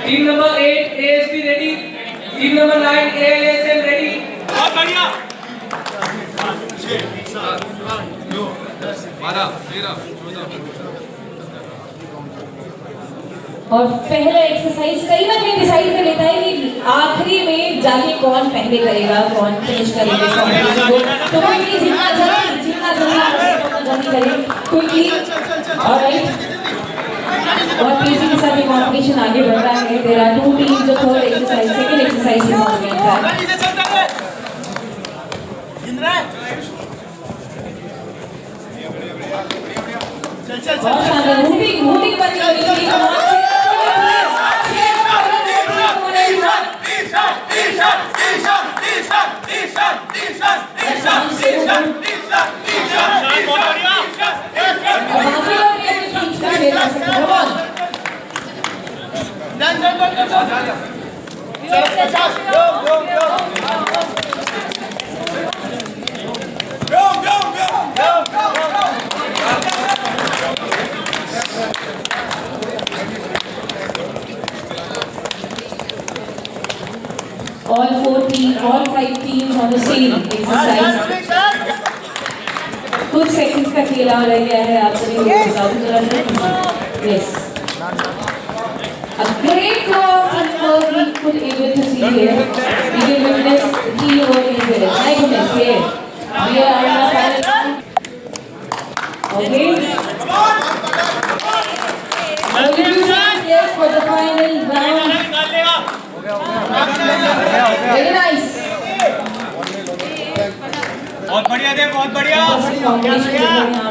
Team number 8 ASP ready. Team number 9 ALSM ready. बहुत बढ़िया। और पहला एक्सरसाइज कई बार ये डिसाइड कर लेता है कि आखिरी में जाके कौन पहले करेगा, कौन फिनिश करेगा कॉम्पिटिशन को। तो क्विकली जितना जल्दी करें क्विकली। ऑलराइट, और तेजी के साथ ये कॉम्पिटिशन आगे बढ़ रहा है। देयर आर 2 टीम्स जो थर्ड एक्सरसाइज सेकंड एक्सरसाइज में मौजूद हैं। बहुत शानदार मूविंग बनी हुई है। All 5 teams on the same exercise. कुछ सेकंड्स का खेल रह गया है, आप सभी लोग बताओ जरा। Yes. A great teamwork we could able to see here. We can witness teamwork in here. My goodness, here. We are in a final. Okay. Yes, for the final round. Very nice. बहुत बढ़िया दे, बहुत बढ़िया।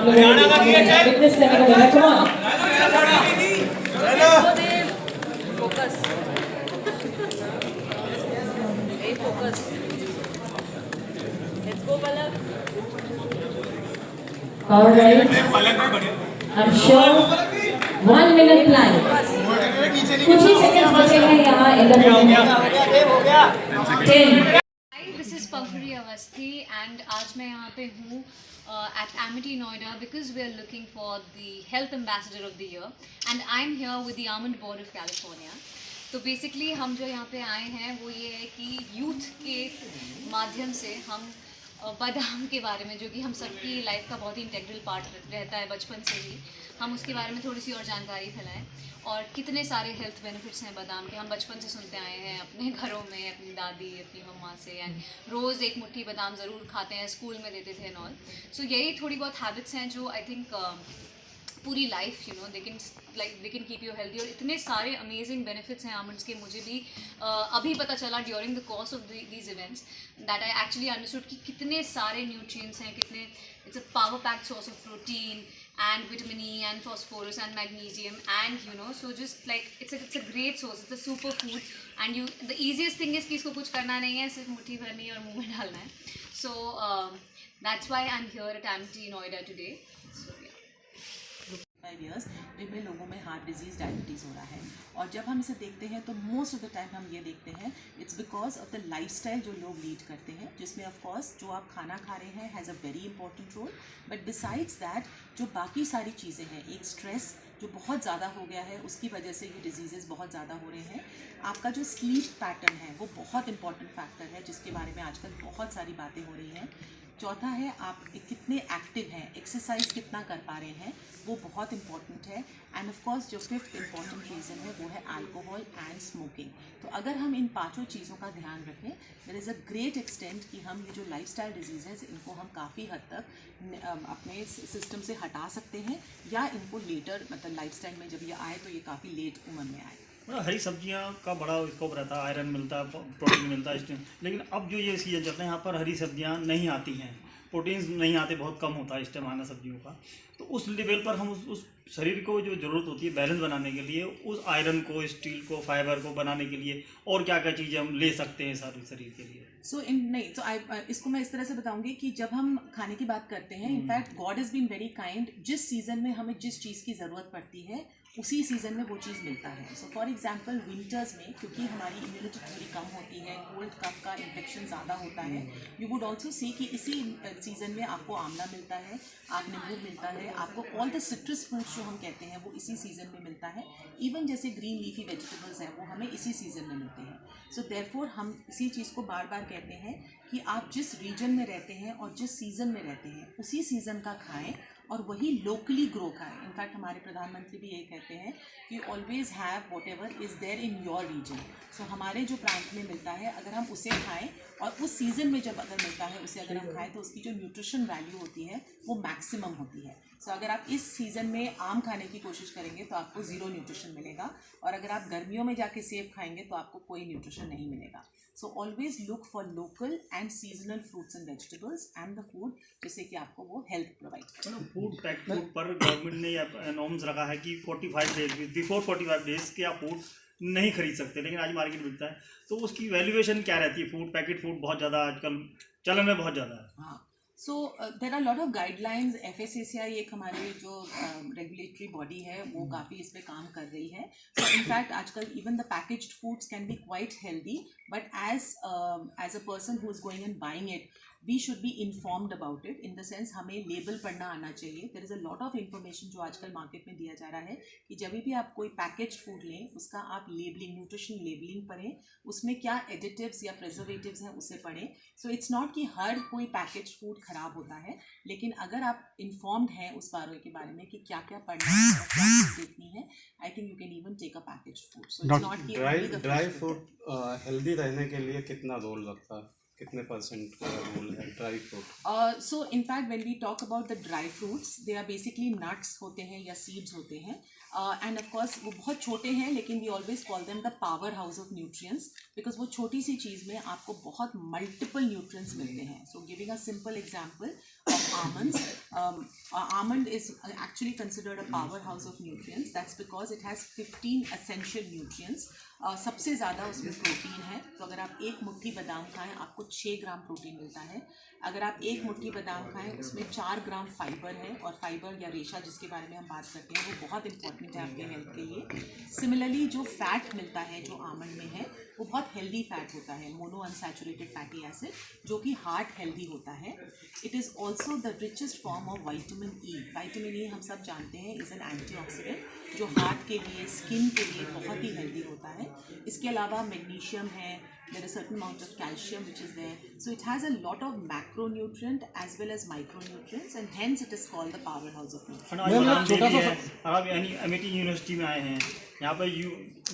हरियाणा का किया चल। Fitness level का मिला, come on. Focus. Hey, focus. Let's go, Palak. All right. पलक भी बढ़िया। I'm sure 1 minute plan. कुछ ही सेकंड्स बचे हैं यहाँ एंड हो गया। 10. Hi, this is Pankuri Awasthi and आज मैं यहाँ पे हूँ at Amity Noida because we are looking for the Health Ambassador of the Year and I'm here with the Almond Board of California. तो बेसिकली हम जो यहाँ पे आए हैं वो ये है कि यूथ के माध्यम से हम बादाम के बारे में, जो कि हम सबकी लाइफ का बहुत ही इंटेग्रल पार्ट रहता है बचपन से ही, हम उसके बारे में थोड़ी सी और जानकारी फैलाएं। और कितने सारे हेल्थ बेनिफिट्स हैं बादाम के, हम बचपन से सुनते आए हैं अपने घरों में, अपनी दादी अपनी मम्मा से, एंड रोज़ एक मुट्ठी बादाम ज़रूर खाते हैं, स्कूल में देते थे एंड ऑल। सो यही थोड़ी बहुत हैबिट्स हैं जो आई थिंक पूरी life they can keep you healthy. और इतने सारे अमेजिंग बेनिफिट्स हैं आमंड्स के, मुझे भी अभी पता चला during the course of these events that I actually understood कि कितने सारे न्यूट्रिएंट्स हैं, कितने it's a power packed source of protein and vitamin E and phosphorus and magnesium and so just like it's a great source, it's a super food and the easiest thing is कि इसको कुछ करना नहीं है, सिर्फ मुट्ठी भरनी है और मुंह में डालना है। So that's why I'm here at Amity Noida today. So yeah. 5 years जिनमें लोगों में हार्ट डिजीज़ डायबिटीज़ हो रहा है। और जब हम इसे देखते हैं तो मोस्ट ऑफ द टाइम हम ये देखते हैं it's because of the lifestyle जो लोग लीड करते हैं, जिसमें ऑफ कोर्स जो आप खाना खा रहे हैं has a very important role, but besides that जो बाकी सारी चीज़ें हैं, एक स्ट्रेस जो बहुत ज़्यादा हो गया है उसकी वजह से ये डिजीज़ेस बहुत ज़्यादा हो रहे हैं। आपका जो स्लीप पैटर्न है वो बहुत इंपॉर्टेंट फैक्टर है जिसके बारे में आजकल बहुत सारी बातें हो रही हैं। चौथा है आप कितने एक्टिव हैं, एक्सरसाइज कितना कर पा रहे हैं, वो बहुत इंपॉर्टेंट है। एंड ऑफ कोर्स जो 5th इंपॉर्टेंट रीज़न है वो है अल्कोहल एंड स्मोकिंग। तो अगर हम इन 5 चीज़ों का ध्यान रखें, there is a great extent कि हम ये जो लाइफस्टाइल डिजीज़ेस इनको हम काफ़ी हद तक अपने सिस्टम से हटा सकते हैं, या इनको लेटर मतलब लाइफस्टाइल में जब ये आए तो ये काफ़ी लेट उम्र में आए। हरी सब्जियां का बड़ा स्कोप रहता है, आयरन मिलता है, प्रोटीन मिलता है, लेकिन अब जो ये सीजन चलता है यहाँ पर हरी सब्जियां नहीं आती हैं, प्रोटीन्स नहीं आते, बहुत कम होता है इस टाइम आना सब्जियों का। तो उस लेवल पर हम उस शरीर को जो ज़रूरत होती है बैलेंस बनाने के लिए, उस आयरन को, स्टील को, फाइबर को बनाने के लिए और क्या क्या चीज़ें हम ले सकते हैं सारे शरीर के लिए। इसको मैं इस तरह से बताऊंगी कि जब हम खाने की बात करते हैं, in fact god is been very kind, जिस सीज़न में हमें जिस चीज़ की ज़रूरत पड़ती है उसी सीज़न में वो चीज़ मिलता है। सो फॉर एग्जांपल विंटर्स में क्योंकि हमारी इम्यूनिटी थोड़ी कम होती है, कोल्ड कफ का इन्फेक्शन ज़्यादा होता है, यू वुड ऑल्सो सी कि इसी सीज़न में आपको आंवला मिलता है, आप नींबू मिलता है, है आपको ऑल द सिट्रस फ्रूट्स जो हम कहते हैं वो इसी सीज़न में मिलता है। इवन जैसे ग्रीन लीफी वेजिटेबल्स हैं वो हमें इसी सीज़न में मिलते हैं। सो देयरफॉर हम इसी चीज़ को बार बार कहते हैं कि आप जिस रीजन में रहते हैं और जिस सीज़न में रहते हैं उसी सीज़न का खाएं और वही लोकली ग्रो करें। इनफैक्ट हमारे प्रधानमंत्री भी यही कहते हैं कि always have whatever is there in your region. So हमारे जो प्रांत में मिलता है अगर हम उसे खाएं और उस सीज़न में जब अगर मिलता है उसे अगर हम खाएं तो उसकी जो न्यूट्रिशन वैल्यू होती है वो मैक्सिमम होती है। सो अगर आप इस सीज़न में आम खाने की कोशिश करेंगे तो आपको ज़ीरो न्यूट्रिशन मिलेगा, और अगर आप गर्मियों में जाके सेब खाएंगे तो आपको कोई न्यूट्रिशन नहीं मिलेगा। So always look for local and seasonal fruits and vegetables and the food जिससे कि आपको वो हेल्थ प्रोवाइड करें। फूड पैक फूड पर गवर्नमेंट ने नॉर्म्स रखा है कि 45 डेज बिफोर 45 डेज के आप फूड नहीं खरीद सकते, लेकिन आज मार्केट मिलता है। तो उसकी वैल्यूएशन क्या रहती है? फूड पैकेट फूड बहुत ज़्यादा आजकल चलन में बहुत ज़्यादा है। हाँ, so there are lot of guidelines. FSSAI एक हमारे जो रेगुलेटरी बॉडी है वो काफ़ी इस पर काम कर रही है। सो इनफैक्ट आजकल even the packaged foods can be quite healthy, but as a person who is going and buying it we should be informed about it, in the sense हमें लेबल पढ़ना आना चाहिए। There is a lot of information जो आजकल market में दिया जा रहा है कि जब भी आप कोई पैकेज्ड फूड लें उसका आप लेबलिंग, न्यूट्रिशन लेबलिंग पढ़ें, उसमें क्या एडिटिव्स या प्रिजर्वेटिव्स हैं उसे पढ़ें। सो इट्स नॉट कि हर कोई पैकेज्ड फूड ख़राब होता है, लेकिन अगर आप इन्फॉर्म्ड हैं उस बारे के बारे में कि क्या क्या पढ़ना है और क्या चीज़ देखनी है, I think you can even take a packaged food. So it's not कि ड्राई फूड हेल्दी रहने के लिए कितना रोल लगता है, कितने परसेंट का रोल है dry fruit? So in fact when we talk about the dry fruits, they are basically nuts होते हैं या सीड्स होते हैं, एंड ऑफ कोर्स वो बहुत छोटे हैं, लेकिन we always call them the power house of nutrients, because वो छोटी सी चीज़ में आपको बहुत मल्टीपल न्यूट्रिएंट्स मिलते हैं। So giving a simple example of almonds, almond is actually considered a powerhouse of nutrients. That's because it has 15 essential nutrients. सबसे ज़्यादा उसमें प्रोटीन है। तो अगर आप एक मुट्ठी बादाम खाएं आपको 6 ग्राम प्रोटीन मिलता है। अगर आप एक मुट्ठी बादाम खाएं उसमें 4 ग्राम फाइबर है, और फाइबर या रेशा जिसके बारे में हम बात करते हैं वो बहुत इंपॉर्टेंट है आपके हेल्थ के लिए। सिमिलरली जो फैट मिलता है जो आमंड में है वो बहुत हेल्दी फैट होता है, मोनो अनसैचुरेटेड फैटी एसिड, जो कि हार्ट हेल्दी होता है। It is also the richest form of vitamin E. Vitamin E हम सब जानते हैं इज़ एन एंटीऑक्सीडेंट जो हार्ट के लिए, स्किन के लिए बहुत ही हेल्दी होता है। इसके अलावा मैग्नीशियम है, there is certain amount of calcium which is there, so it has a lot of macronutrient as well as micronutrients, and hence it is called the powerhouse of nutrition. आप Amity university में आए हैं, यहाँ पर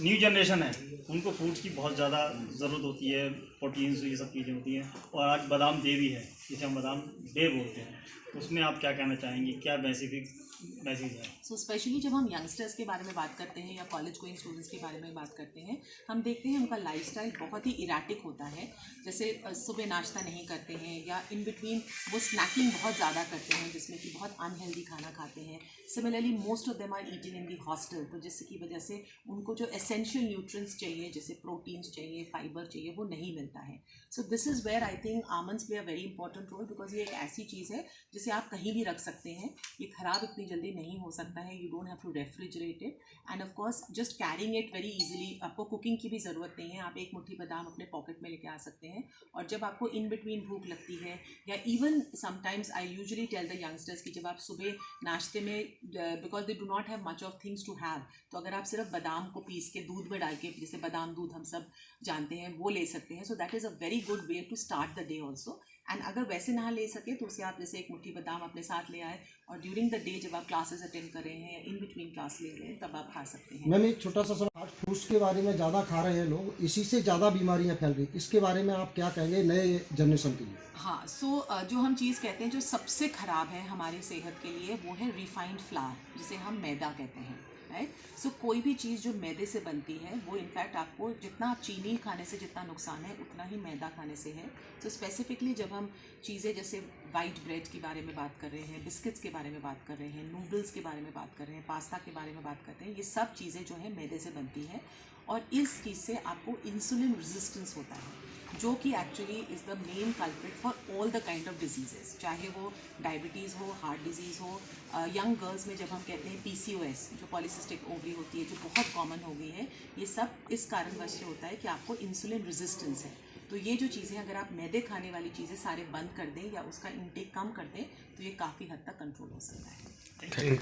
new generation है, उनको foods की बहुत ज़्यादा ज़रूरत होती है, प्रोटीन्स ये सब चीज़ें होती हैं, और आज बादाम डे भी है जिसे हम बादाम डे बोलते हैं। उसमें आप क्या कहना चाहेंगे, क्या बेसिफिक मैसेज है? सो स्पेशली जब हम यंगस्टर्स के बारे में बात करते हैं या कॉलेज गोइंग स्टूडेंट्स के बारे में बात करते हैं, हम देखते हैं उनका लाइफस्टाइल बहुत ही इराटिक होता है। जैसे सुबह नाश्ता नहीं करते हैं, या इन बिटवीन वो स्नैकिंग बहुत ज़्यादा करते हैं जिसमें कि बहुत अनहेल्दी खाना खाते हैं। Similarly most of them are eating in the hostel, तो जिसकी वजह से उनको जो एसेंशियल न्यूट्रिएंट्स चाहिए, जैसे प्रोटीन्स चाहिए, फाइबर चाहिए, वो नहीं मिलता है। So this is where I think almonds play a very important role, because ये एक ऐसी चीज़ है जिसे आप कहीं भी रख सकते हैं, ये ख़राब इतनी जल्दी नहीं हो सकता है। You don't have to refrigerate it, and of course just carrying it very easily. आपको कुकिंग की भी ज़रूरत नहीं है, आप एक मुट्ठी बादाम अपने पॉकेट में लेके आ सकते हैं, और जब आपको इन बिटवीन भूख लगती है, या even sometimes I usually tell the youngsters कि जब आप सुबह नाश्ते में, because they do not have much of things to have, तो अगर आप सिर्फ बादाम को पीस के दूध में डाल के, जैसे बादाम दूध हम सब जानते हैं, वो ले सकते हैं। So that is a very good way to start the day also. And अगर वैसे ना ले सके तो उसे आप जैसे एक मुट्ठी बादाम अपने साथ ले आए, और ड्यूरिंग द डे जब आप क्लासेस अटेंड कर रहे हैं या इन बिटवीन क्लास ले रहे हैं तब आप खा सकते हैं। मैम एक छोटा सा सवाल, फास्ट फूड्स के बारे में ज़्यादा खा रहे हैं लोग, इसी से ज़्यादा बीमारियां फैल रही, इसके बारे में आप क्या कहेंगे नए जनरेशन के लिए? हाँ, सो जो हम चीज़ कहते हैं जो सबसे ख़राब है हमारी सेहत के लिए वो है रिफाइंड फ्लावर, जिसे हम मैदा कहते हैं, राइट। सो कोई भी चीज़ जो मैदे से बनती है वो इनफैक्ट आपको, जितना आप चीनी खाने से जितना नुकसान है उतना ही मैदा खाने से है। तो स्पेसिफिकली जब हम चीज़ें जैसे वाइट ब्रेड के बारे में बात कर रहे हैं, बिस्किट्स के बारे में बात कर रहे हैं, नूडल्स के बारे में बात कर रहे हैं, पास्ता के बारे में बात करते हैं, ये सब चीज़ें जो है मैदे से बनती है, और इस चीज़ से आपको इंसुलिन रेजिस्टेंस होता है, जो कि actually is the main culprit for all the kind of diseases, चाहे वो डायबिटीज़ हो, हार्ट डिजीज़ हो, यंग गर्ल्स में जब हम कहते हैं PCOS जो पॉलीसिस्टिक ओवरी होती है, जो बहुत कॉमन हो गई है, ये सब इस कारणवश से होता है कि आपको इंसुलिन रेजिस्टेंस है। तो ये जो चीज़ें, अगर आप मैदे खाने वाली चीज़ें सारे बंद कर दें या उसका इंटेक कम कर दें तो ये काफ़ी हद तक कंट्रोल हो सकता है। हैं।